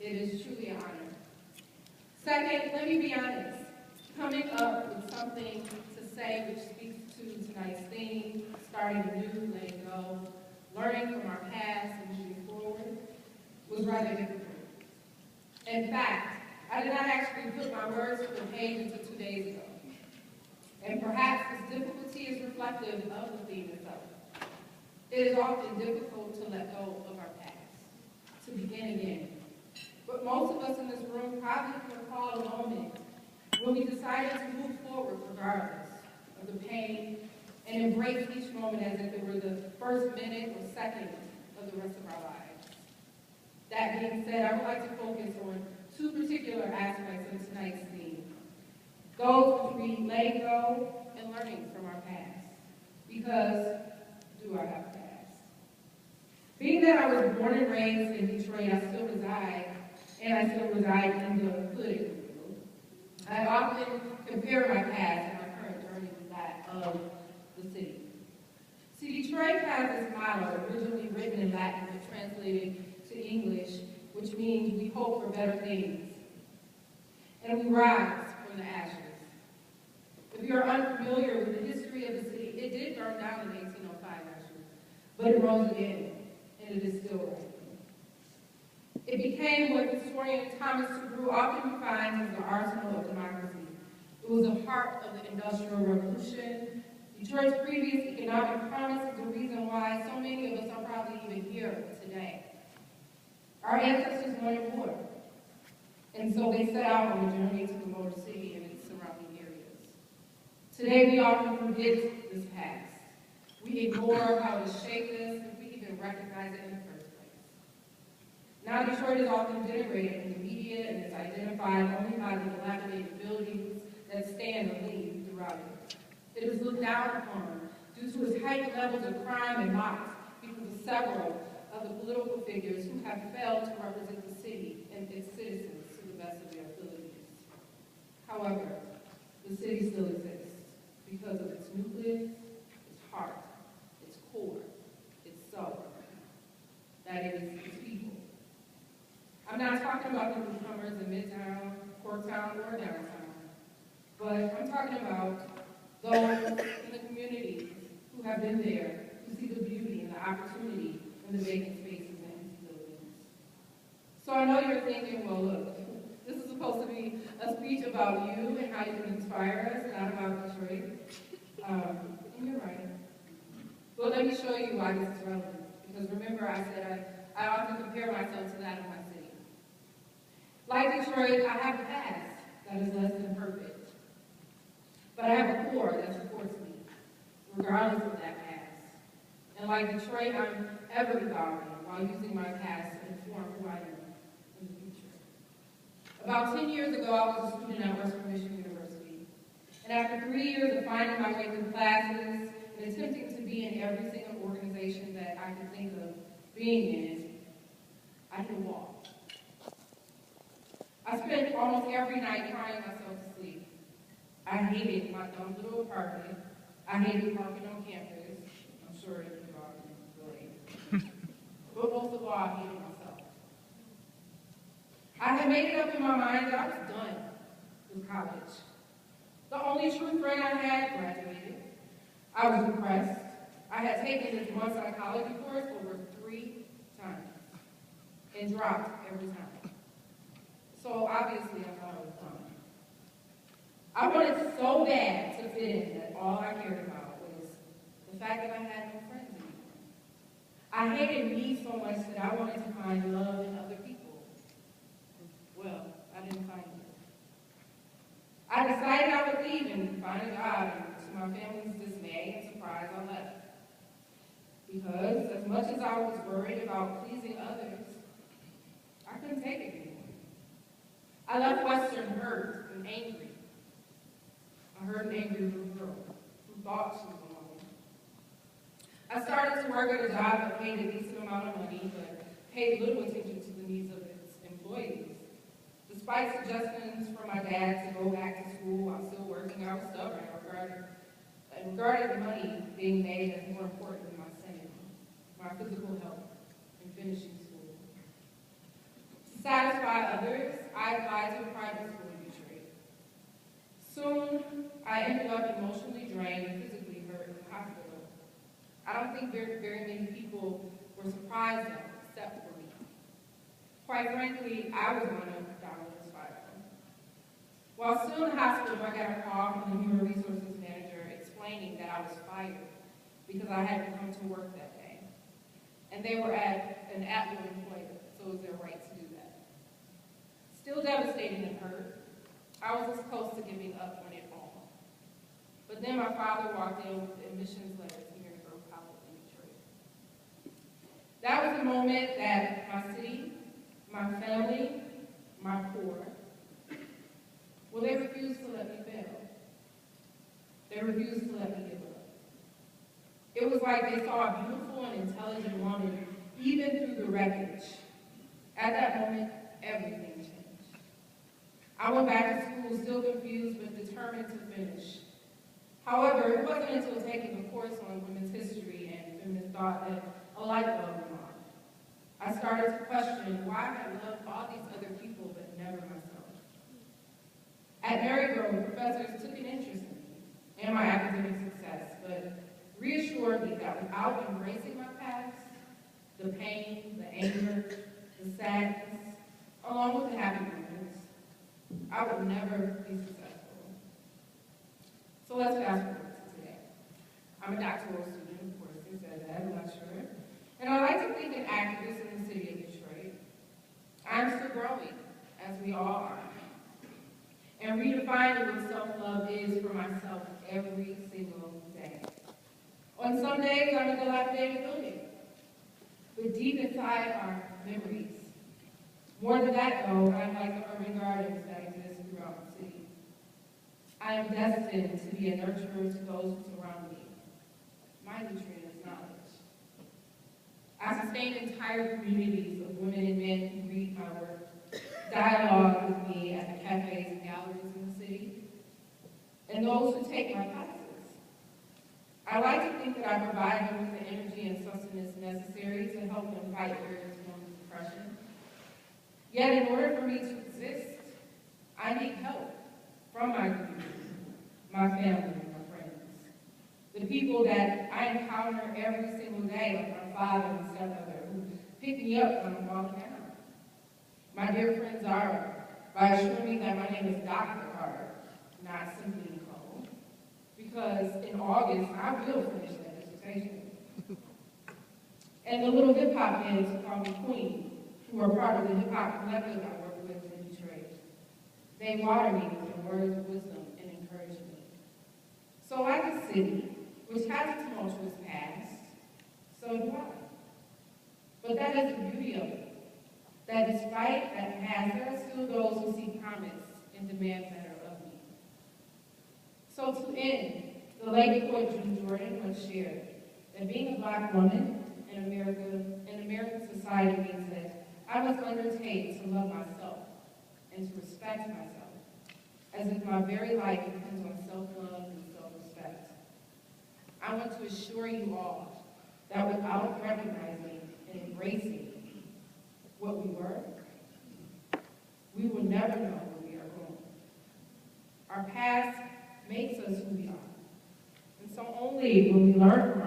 It is truly an honor. Second, let me be honest. Coming up with something to say which speaks to tonight's theme, starting anew, letting go, learning from our past and moving forward, was rather difficult. In fact, I did not actually put my words to the page until 2 days ago. And perhaps this difficulty is reflective of the theme itself. It is often difficult to let go of our past, to begin again. But most of us in this room probably can recall a moment when we decided to move forward regardless of the pain and embrace each moment as if it were the first minute or second of the rest of our lives. That being said, I would like to focus on two particular aspects of tonight's theme. Those between letting go and learning from our past. Because, do I have a past? Being that I was born and raised in Detroit, I still reside in the hood. I often compare my past and my current journey with that of the city. See, Detroit has this motto, originally written in Latin but translated to English, which means we hope for better things. And we rise from the ashes. If you are unfamiliar with the history of the city, it did burn down in 1805, actually, but it rose again, and it is still rising. It became what historian Thomas Tugru often defines as the arsenal of democracy. It was the heart of the Industrial Revolution. Detroit's previous economic promise is the reason why so many of us are probably even here today. Our ancestors wanted more, and so they set out on a journey to the Motor City and its surrounding areas. Today, we often forget this past. We ignore how it shaped us, if we even recognize it in the first place. Now, Detroit is often denigrated in the media and is identified only by the dilapidated buildings that stand or lean throughout it. It is looked down upon due to its heightened levels of crime and mocked because of several of the political figures who have failed to represent the city and its citizens to the best of their abilities. However, the city still exists because of its nucleus, its heart, its core, its soul. That is, its people. I'm not talking about the newcomers in Midtown, Corktown, or downtown, but I'm talking about those in the communities who have been there, who see the beauty and the opportunity in the vacant spaces in these buildings. So I know you're thinking, well, look, this is supposed to be a speech about you and how you can inspire us, not about Detroit. And you're right. But let me show you why this is relevant. Because remember, I said I often compare myself to that of my city. Like Detroit, I have a past that is less than perfect. But I have a core that supports me, regardless of that past. And like Detroit, I'm ever evolving while using my past to inform who I am in the future. About 10 years ago, I was a student at Western Michigan University. And after 3 years of finding my way through classes and attempting to be in every single organization that I could think of being in, I hit a wall. I spent almost every night crying myself to sleep. I hated my dumb little apartment. I hated parking on campus. I'm sure you all can relate. But most of all, I hated myself. I had made it up in my mind that I was done with college. The only true friend I had graduated. I was depressed. I had taken this one psychology course over 3 times and dropped every time. So obviously I thought I was done. I wanted so bad to fit in that all I cared about was the fact that I had no friends anymore. I hated me so much that I wanted to find love in other people. Well, I didn't find it. I decided I would leave and find a job, and to my family's dismay and surprise, I left. Because as much as I was worried about pleasing others, I couldn't take it anymore. I left Western hurt and angry. I hurt an angry little girl who thought she was alone. I started to work at a job that paid a decent amount of money, but paid little attention to the needs of its employees. Despite suggestions from my dad to go back to school while still working, I was stubborn and regarded the money being made as more important than my sanity, my physical health, and finishing school. To satisfy by others, I applied to a private school in Detroit. Soon, I ended up emotionally drained and physically hurt in the hospital. I don't think very many people were surprised though, except for me. Quite frankly, I was on a downward spiral. While still in the hospital, I got a call from the human resources manager explaining that I was fired because I hadn't come to work that day. And they were at an at-will employer, so it was their right to do that. Still devastated and hurt, I was this close to giving up on it all. But then my father walked in with the admissions letter to Mary Kappa in Detroit. That was the moment that my city, my family, my core, well, they refused to let me fail. They refused to let me give up. It was like they saw a beautiful and intelligent woman, even through the wreckage. At that moment, everything changed. I went back to school still confused but determined to finish. However, it wasn't until taking a course on women's history and feminist thought that a light bulb went on. I started to question why I loved all these other people but never myself. At Marygrove, professors took an interest in me and my academic success, but reassured me that without embracing my past, the pain, the anger, the sadness, along with the happy moments, I would never be successful. So let's fast forward to today. I'm a doctoral student, of course, you said that, I'm not sure. And I like to think an activist in the city of Detroit. I'm still growing, as we all are, and redefining what self-love is for myself every single day. On some days, I'm a dilapidated building, but deep inside are memories. More than that, though, I'm like the urban gardens that exist throughout the city. I am destined to be a nurturer to those who surround me. My nutrient is knowledge. I sustain entire communities of women and men who read my work, dialogue with me at the cafes and galleries in the city, and those who take my classes. I like to think that I provide them with the energy and sustenance necessary to help them fight various forms of depression. Yet in order for me to exist, I need help from my community, my family, and my friends. The people that I encounter every single day, like my father and stepmother, who pick me up when I'm falling down. My dear friend Zara, by assuring me that my name is Dr. Carter, not simply Nicole, because in August, I will finish that dissertation. And the little hip-hop heads who call me Queen, who are part of the hip-hop collective I work with in Detroit. They water me with their words of wisdom and encourage me. So like a city, which has a tumultuous past, so do I. But that is the beauty of it, that despite that past, there are still those who see promise and demand better of me. So to end, the late poet June Jordan once shared that being a Black woman in American society means that I must undertake to love myself and to respect myself, as if my very life depends on self-love and self-respect. I want to assure you all that without recognizing and embracing what we were, we will never know where we are going. Our past makes us who we are. And so only when we learn